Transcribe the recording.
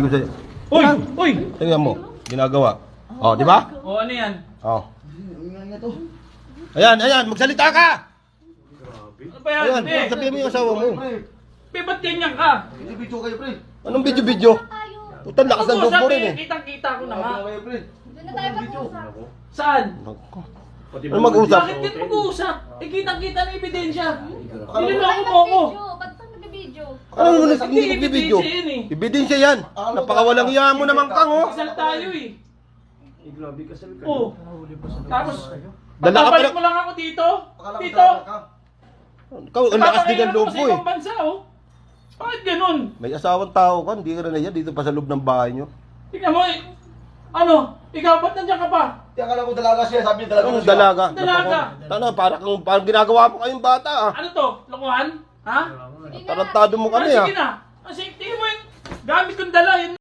ko sa'yo. Uy! Uy! Tingnan mo, ginagawa. Oh, di ba? O ano yan? Oh. Ayan, magsalita ka! Ano ba yan? Ayan, Be? sabihin mo yung asawa mo. Be, ba't ganyan ka? Video kayo, pre. Anong video? Putang lakas ng loob mo rin eh. Kitang-kita ko na nga. Kayo, pre. Doon na tayo mag-usap. Saan? Ano mag-usap? Bakit din mag-uusap? Kitang-kita na ebidensya. Tayo Niloloko mo ako. mag-video. Ba't tayo mag-video? Ano mo Hindi nagbibideo? ebidensya yan eh. Ebidensya yan. Napakawalang iya mo naman kang oh. Kasal tayo eh. Oh. Tapos, Dala ka babalik pa mo lang ako dito? Dito? Ikaw, ang lakas din ng loob mo eh. Sa ibang bansa oh. Bakit ganun? May asawang tao ka, hindi ka na yan dito pa sa loob ng bahay nyo. Tingnan mo eh. Ano? Ikaw, ba't nandiyan ka pa? Di akala ko dalaga siya, sabi niya dalaga Anong siya. dalaga? Dalaga. Ano, parang ginagawa mo kayong bata ah. Ano to? Lokohan? Ha? Tarantado mo kami Ah, ah. sige na. Kasi tingnan mo yung gamit kong dala. Yun